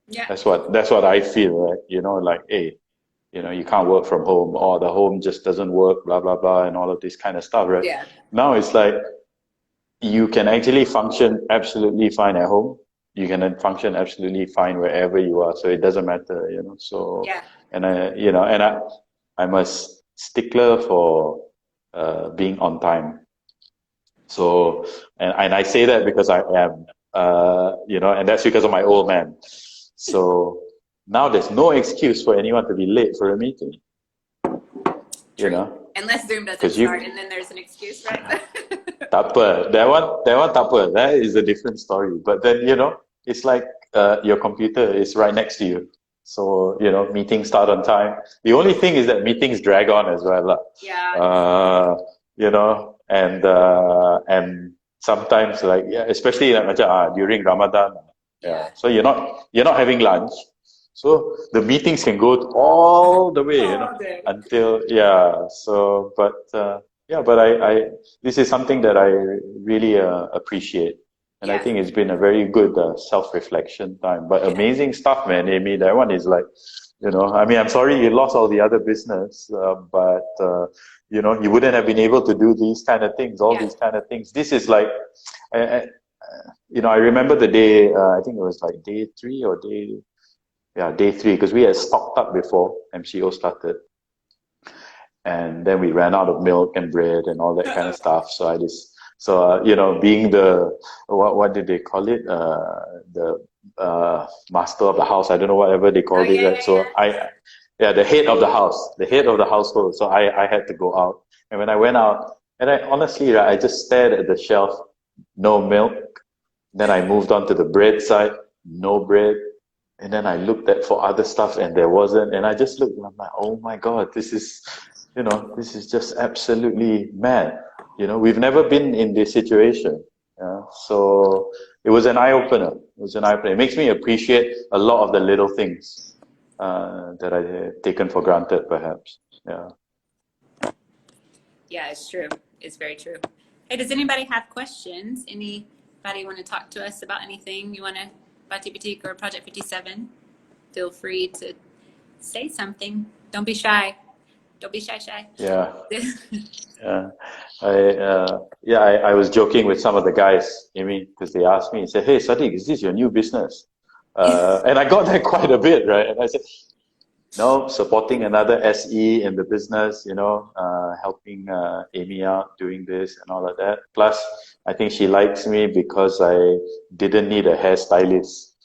Yeah. That's what I feel, right? Like, hey, you can't work from home, or the home just doesn't work, blah, blah, blah, and all of this kind of stuff, right? Yeah. Now it's like, you can actually function absolutely fine at home. You can function absolutely fine wherever you are. So it doesn't matter, so, yeah. And I'm a stickler for being on time. So, and I say that because I am, and that's because of my old man. So now there's no excuse for anyone to be late for a meeting. True. Unless Zoom doesn't start, and then there's an excuse, right? Tak apa. That one tak apa. That is a different story. But then, it's like your computer is right next to you. So, meetings start on time. The only thing is that meetings drag on as well. Yeah. And sometimes especially during Ramadan. Yeah. So you're not having lunch. So the meetings can go all the way, until So, but I this is something that I really appreciate, and I think it's been a very good self-reflection time. But amazing stuff, man, Amy. That one is like, I'm sorry you lost all the other business, but you wouldn't have been able to do these kind of things, these kind of things. This is like, I remember the day. I think it was like day 3 or day 3, because we had stocked up before MCO started, and then we ran out of milk and bread and all that kind of stuff. So being the what did they call it? The master of the house. I don't know, whatever they called it. Right? So the head of the house, the head of the household. So I had to go out, and when I went out, and I honestly, I just stared at the shelf, no milk. Then I moved on to the bread side, no bread. And then I looked for other stuff, and there wasn't. And I just looked, and I'm like, oh my God, this is just absolutely mad. We've never been in this situation. So it was an eye-opener. It makes me appreciate a lot of the little things that I had taken for granted, perhaps. Yeah. Yeah, it's true. It's very true. Hey, does anybody have questions? Anybody want to talk to us about anything you want to, Batik Boutique or Project 57? Feel free to say something. Don't be shy. Don't be shy. Yeah. I was joking with some of the guys, Amy, because they asked me, said, "Hey, Sadiq, is this your new business?" And I got that quite a bit, right? And I said, no, supporting another SE in the business, helping Amy out doing this and all of that. Plus, I think she likes me because I didn't need a hairstylist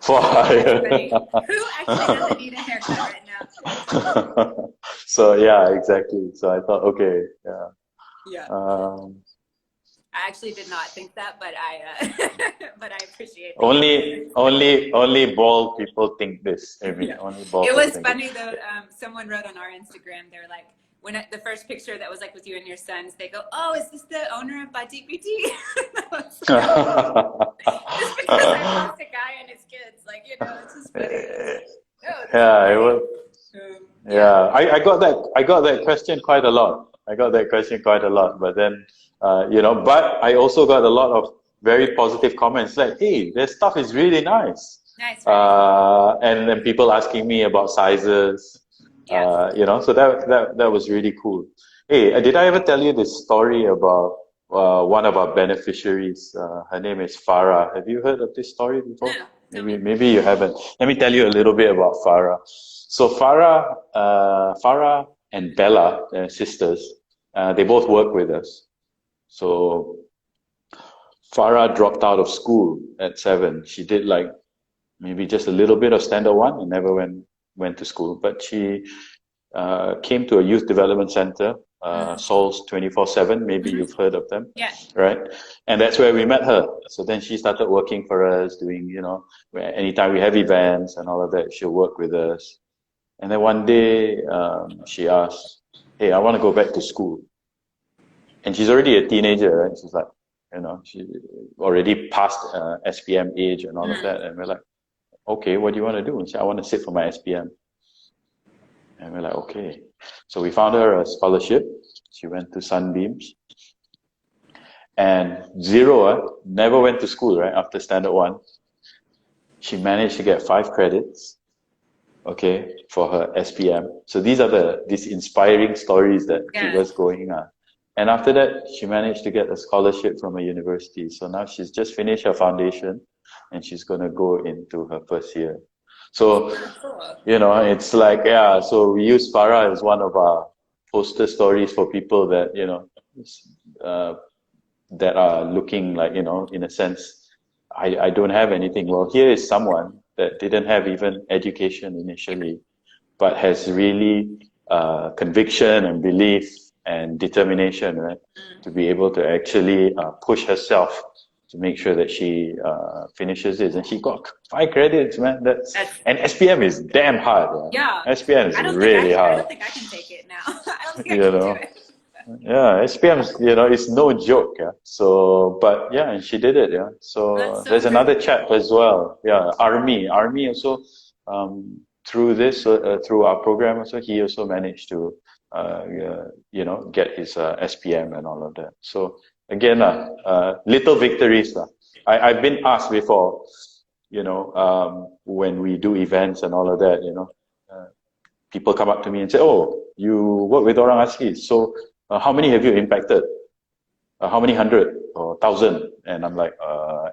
for hire. Who actually doesn't need a haircut right now? So yeah, exactly. So I thought, okay, yeah. Yeah. I actually did not think that, but I appreciate it. Only bald people think this. Amy. Yeah. Only bald. It was funny though. Someone wrote on our Instagram, they're like, the first picture that was like with you and your sons, they go, "Oh, is this the owner of Batik Boutique?" Just because I post a guy and his kids, like, you know, it's just funny. No, it's Yeah, it okay. was. Yeah, I got that question quite a lot. I got that question quite a lot, but then, you know, but I also got a lot of very positive comments like, "Hey, their stuff is really nice," Nice, right? and then people asking me about sizes, Yeah. you know, so that was really cool. Hey, did I ever tell you this story about one of our beneficiaries? Her name is Farah. Have you heard of this story before? No, tell me. Maybe you haven't. Let me tell you a little bit about Farah. So Farah and Bella, they're sisters, they both work with us. So Farah dropped out of school at 7. She did like maybe just a little bit of standard one and never went to school. But she came to a youth development center, Souls 24/7. Maybe you've heard of them, Yeah. right? And that's where we met her. So then she started working for us, doing, you know, anytime we have events and all of that, she'll work with us. And then one day, she asked, "Hey, I want to go back to school." And she's already a teenager, right? She's like, you know, she already past SPM age and all of that. And we're like, "Okay, what do you want to do?" And she said, "I want to sit for my SPM." And we're like, "Okay." So we found her a scholarship. She went to Sunbeams. And zero, never went to school, right? After standard one. She managed to get 5 credits, okay, for her SPM. So these are these inspiring stories that keep Yeah. us going on. And after that, she managed to get a scholarship from a university. So now she's just finished her foundation and she's going to go into her first year. So, you know, it's like, yeah, so we use Farah as one of our poster stories for people that, you know, that are looking like, you know, in a sense, I don't have anything. Well, here is someone that didn't have even education initially, but has really conviction and belief and determination, right? To be able to actually push herself to make sure that she finishes this. And she got 5 credits, man. And SPM is damn hard. Yeah. SPM is I really hard. don't think I can take it now. I don't think I You can do know. it. Yeah, SPM, you know, it's no joke. Yeah. So, but yeah, and she did it. Yeah. So That's so there's great. another chap as well. Yeah, Army also, through this, through our program also, he also managed to, you know, get his SPM and all of that. So again, little victories. I've been asked before, you know, when we do events and all of that, you know, people come up to me and say, "Oh, you work with orang asli, so how many have you impacted? How many hundred or thousand?" And I'm like,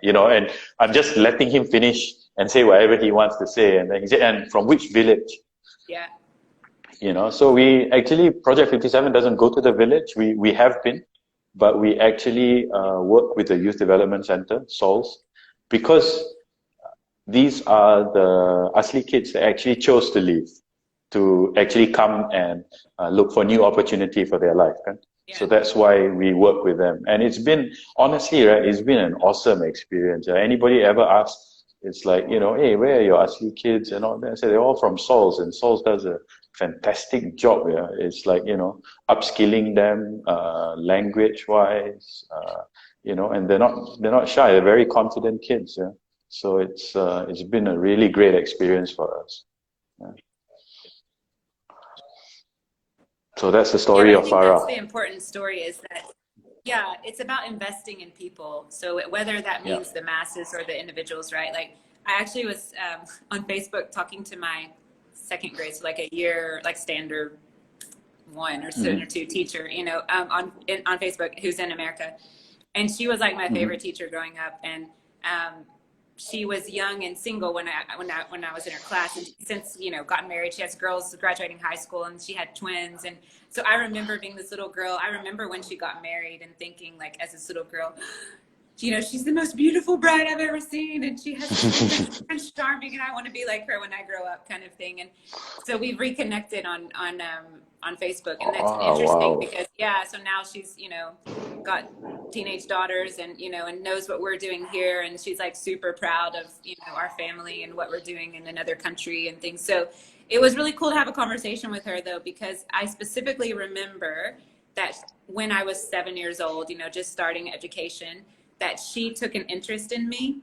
you know, and I'm just letting him finish and say whatever he wants to say. And then he said, "And from which village?" Yeah. You know, so we actually, Project 57 doesn't go to the village. We have been, but we actually work with the Youth Development Center, SOLS, because these are the Asli kids that actually chose to leave, to actually come and look for new opportunity for their life. Right? Yeah. So that's why we work with them. And it's been, honestly, right, it's been an awesome experience. Anybody ever asks, it's like, you know, "Hey, where are your Asli kids?" and all that. I say they're all from SOLS, and SOLS does a fantastic job. Yeah, it's like, you know, upskilling them language wise, you know, and they're not shy. They're very confident kids. Yeah, so it's been a really great experience for us. Yeah. So that's the Yeah, story but I of think that's Farah. the important story is that, yeah, it's about investing in people. So whether that Yeah. means the masses or the individuals, right? Like I actually was on Facebook talking to my second grade, so like a year, like standard 1 or standard 2 teacher, you know, on Facebook, who's in America. And she was like my favorite teacher growing up. And she was young and single when I was in her class, and since, you know, gotten married. She has girls graduating high school, and she had twins. And so I remember being this little girl. I remember when she got married and thinking, like, as this little girl, you know, she's the most beautiful bride I've ever seen, and she has French charming, and I want to be like her when I grow up, kind of thing. And so we've reconnected on Facebook, and that's been Oh, interesting wow. because, yeah, so now she's, you know, got teenage daughters, and, you know, and knows what we're doing here, and she's like super proud of, you know, our family and what we're doing in another country and things. So it was really cool to have a conversation with her, though, because I specifically remember that when I was 7 years old, you know, just starting education, that she took an interest in me,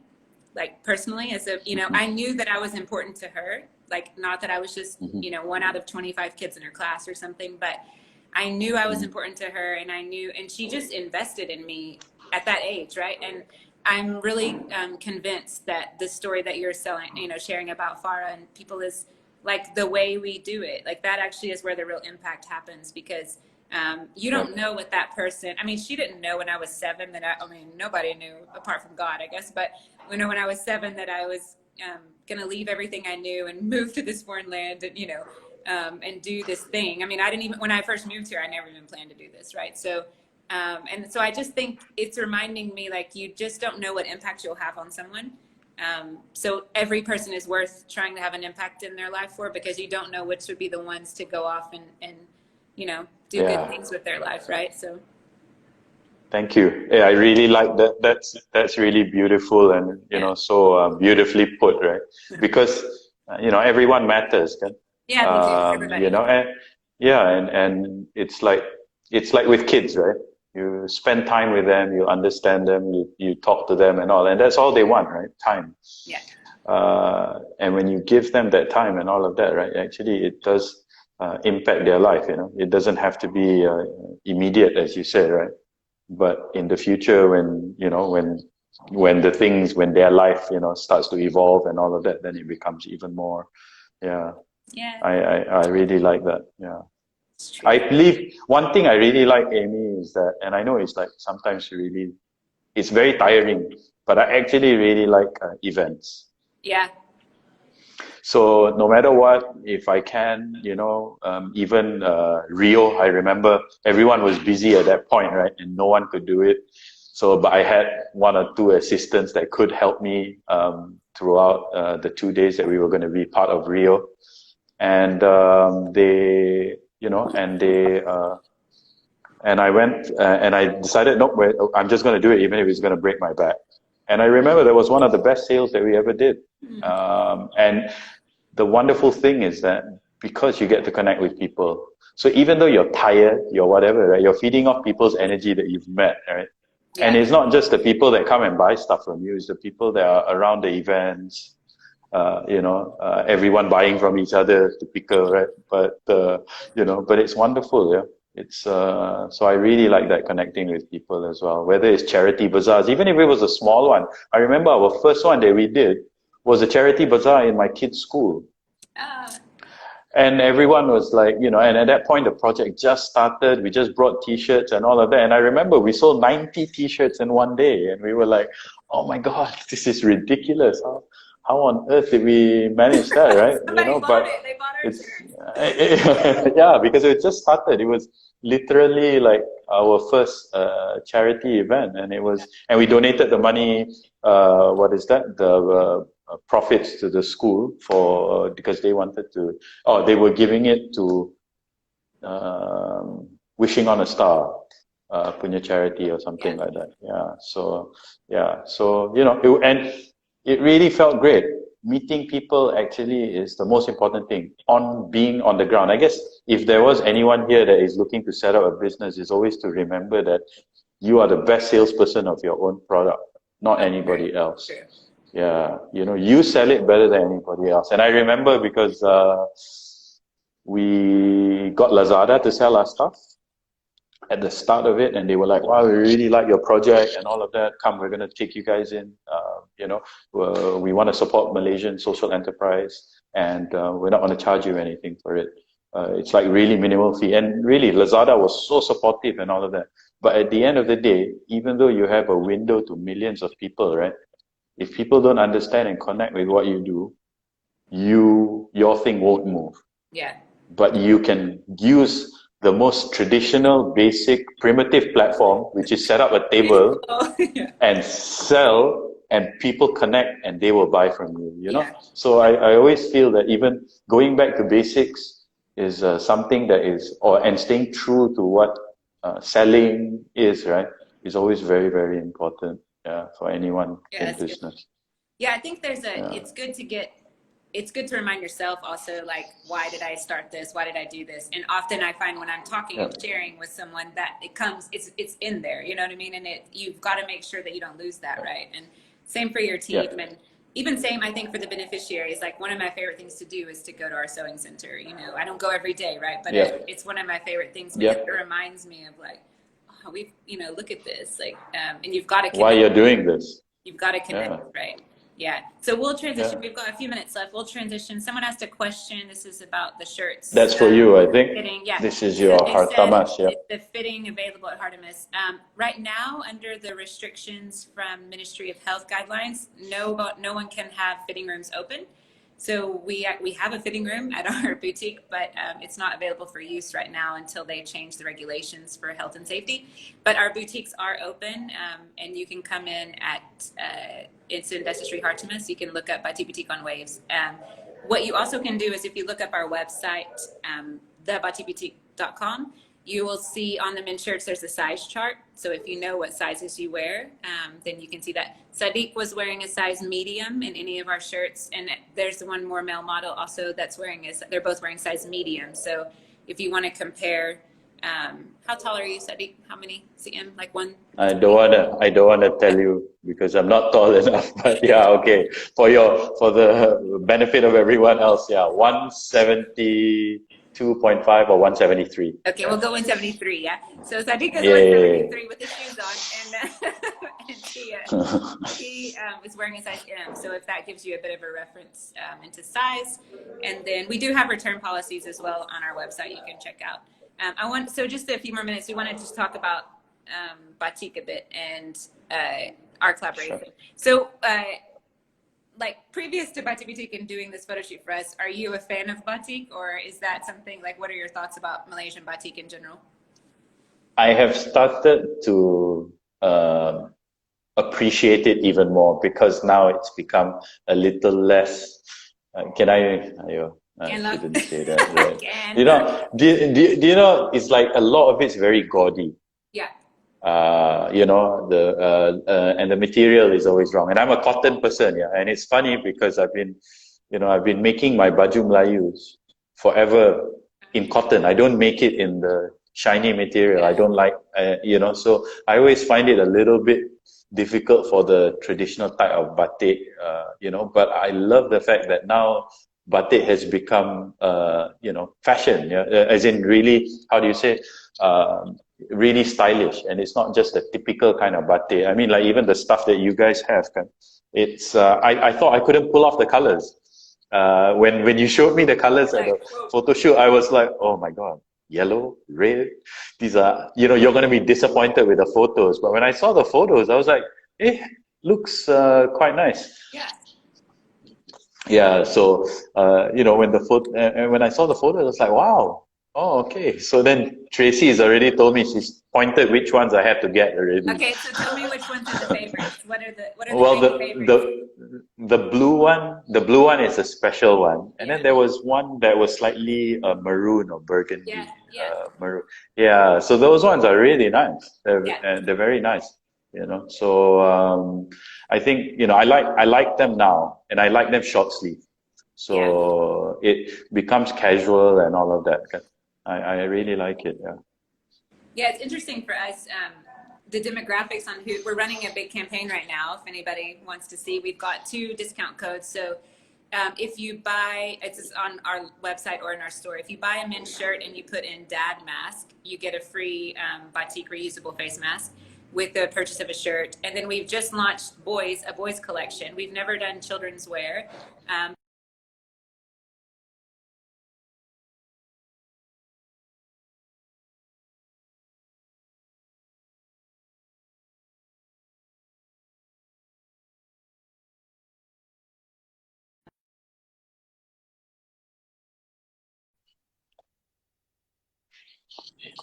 like personally, as a, you know, I knew that I was important to her. Like, not that I was just, you know, one out of 25 kids in her class or something, but I knew I was important to her, and I knew, and she just invested in me at that age, right? And I'm really convinced that the story that you're selling, you know, sharing about Farah and people is like the way we do it. Like that actually is where the real impact happens, because you don't know what that person, I mean, she didn't know when I was 7 that I mean, nobody knew apart from God, I guess, but you know, when I was 7 that I was going to leave everything I knew and move to this foreign land and, you know, and do this thing. I mean, I didn't even, when I first moved here, I never even planned to do this, right? So, and so I just think it's reminding me, like, you just don't know what impact you'll have on someone. So every person is worth trying to have an impact in their life for, because you don't know which would be the ones to go off and you know, do good things with their life, right? So. Thank you. Yeah, I really like that. That's really beautiful, and you know, so beautifully put, right? Because you know, everyone matters, kan? Yeah, they do. Everybody. You know, and it's like with kids, right? You spend time with them, you understand them, you talk to them and all, and that's all they want, right? Time. Yeah. And when you give them that time and all of that, right? Actually, it does impact their life. You know, it doesn't have to be immediate, as you said, right? But in the future, when you know, when their life, you know, starts to evolve and all of that, then it becomes even more. Yeah. I really like that. Yeah. I believe one thing I really like, Amy, is that, and I know it's like sometimes really, it's very tiring, but I actually really like events. Yeah. So no matter what, if I can, you know, even Rio, I remember everyone was busy at that point, right? And no one could do it. So, but I had 1 or 2 assistants that could help me throughout the 2 days that we were going to be part of Rio. And they, you know, and I went and I decided, no, wait, I'm just going to do it, even if it's going to break my back. And I remember that was one of the best sales that we ever did. And the wonderful thing is that because you get to connect with people, so even though you're tired, you're whatever, right? You're feeding off people's energy that you've met, right? Yeah. And it's not just the people that come and buy stuff from you, it's the people that are around the events, you know, everyone buying from each other, typical, right? But, you know, but it's wonderful, yeah. It's, so I really like that, connecting with people as well, whether it's charity bazaars, even if it was a small one. I remember our first one that we did was a charity bazaar in my kid's school. And everyone was like, you know, and at that point, the project just started. We just brought t-shirts and all of that. And I remember we sold 90 t-shirts in one day. And we were like, oh my God, this is ridiculous. How on earth did we manage that, right? Somebody you know, bought it. They bought our it's, yeah, because it just started. It was literally like our first charity event, and it was, and we donated the money. What is that? The profits to the school for because they wanted to. Oh, they were giving it to Wishing on a Star. Punya charity or something like that. Yeah. So you know, and it really felt great. Meeting people actually is the most important thing, on being on the ground. I guess if there was anyone here that is looking to set up a business, is always to remember that you are the best salesperson of your own product, not anybody else. Yeah, you know, you sell it better than anybody else. And I remember because we got Lazada to sell our stuff at the start of it, and they were like, wow, we really like your project and all of that. Come, we're going to take you guys in. You know, we want to support Malaysian social enterprise, and we're not going to charge you anything for it. It's like really minimal fee. And really, Lazada was so supportive and all of that. But at the end of the day, even though you have a window to millions of people, right? If people don't understand and connect with what you do, your thing won't move. Yeah. But you can use the most traditional, basic, primitive platform, which is set up a table and sell, and people connect and they will buy from you, you know? So I always feel that even going back to basics is something that is, and staying true to what selling is, right? Is always very, very important for anyone in business. Yeah, I think there's it's good to get it's good to remind yourself also, like, why did I start this? Why did I do this? And often I find when I'm talking and sharing with someone that it's in there, you know what I mean? And you've got to make sure that you don't lose that, right? And same for your team. And even same, I think, for the beneficiaries. Like, one of my favorite things to do is to go to our sewing center. You know, I don't go every day, right? But it's one of my favorite things because it reminds me of, like, oh, look at this. Like, and you've got to connect. Why you're doing this. You've got to connect, right? Yeah. So we'll transition. We've got a few minutes left. We'll transition. Someone asked a question. This is about the shirts. That's for you, I think. Fitting. Yeah. This is your Hartamas. Yeah. The fitting available at Hartamas. Right now, under the restrictions from Ministry of Health guidelines, no one can have fitting rooms open. So we have a fitting room at our boutique, but it's not available for use right now until they change the regulations for health and safety. But our boutiques are open, and you can come in at it's in Bessa Street, Hartamas. You can look up Batik Boutique on Waves. What you also can do is, if you look up our website, thebatikboutique.com, you will see on the men's shirts there's a size chart. So if you know what sizes you wear, then you can see that. Sadiq was wearing a size medium in any of our shirts, and there's one more male model also that's they're both wearing size medium. So if you want to compare, how tall are you, Sadiq? How many cm? Like one? I don't wanna tell you because I'm not tall enough. But yeah, okay. For the benefit of everyone else, 172.5 or 173. Okay, we'll go 173. Yeah. So Sadiq is 173 with his shoes on, and he is wearing a size M. So if that gives you a bit of a reference into size, and then we do have return policies as well on our website. You can check out. So just a few more minutes. We want to just talk about Batik a bit and our collaboration. Sure. So, like, previous to Batik Boutique and doing this photo shoot for us, are you a fan of Batik, or is that something, like, what are your thoughts about Malaysian Batik in general? I have started to appreciate it even more because now it's become a little less. Can I? I shouldn't say that. Right? You know, do you know? It's like a lot of it's very gaudy. Yeah. You know, and the material is always wrong. And I'm a cotton person, and it's funny because I've been making my baju Melayus forever in cotton. I don't make it in the shiny material. I don't like, so I always find it a little bit difficult for the traditional type of batik, but I love the fact that now batik has become, fashion, as in really, how do you say, really stylish, and it's not just the typical kind of batik. I mean, like, even the stuff that you guys have, it's I thought I couldn't pull off the colors. When you showed me the colors at the photo shoot, I was like, oh my god, yellow, red, these are, you're going to be disappointed with the photos. But when I saw the photos, I was like, looks quite nice. Yeah, so when I saw the photo, I was like, wow. Oh, okay. So then Tracy has already told me, she's pointed which ones I have to get already. Okay, so tell me which ones are the favorites. What are the favorites? The blue one is a special one, and then there was one that was slightly maroon or burgundy. Maroon. Yeah, so those ones are really nice. They're very nice. So I think I like them now, and I like them short sleeve. So it becomes casual and all of that. I really like it. Yeah, it's interesting for us. The demographics on who we're running a big campaign right now. If anybody wants to see, we've got 2 discount codes. So if you buy, it's on our website or in our store. If you buy a men's shirt and you put in dad mask, you get a free Batik reusable face mask with the purchase of a shirt. And then we've just launched a boys collection. We've never done children's wear.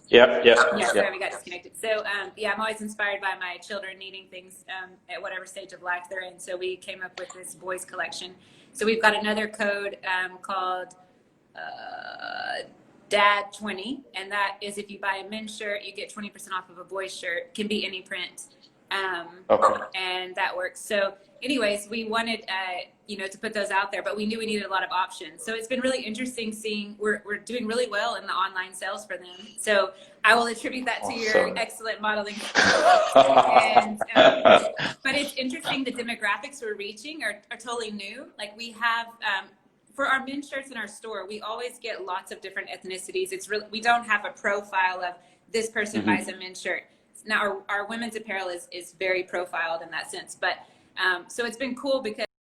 Yeah. Sorry, we got disconnected. So I'm always inspired by my children needing things at whatever stage of life they're in. So we came up with this boys collection. So we've got another code called DAD20, and that is if you buy a men's shirt, you get 20% off of a boy's shirt. Can be any print. Okay. And that works. So anyways, we wanted, to put those out there, but we knew we needed a lot of options. So it's been really interesting seeing we're doing really well in the online sales for them. So I will attribute that to your excellent modeling. And, but it's interesting. The demographics we're reaching are totally new. Like we have, for our men's shirts in our store, we always get lots of different ethnicities. It's really, we don't have a profile of this person buys a men's shirt. Now our women's apparel is very profiled in that sense, but so it's been cool because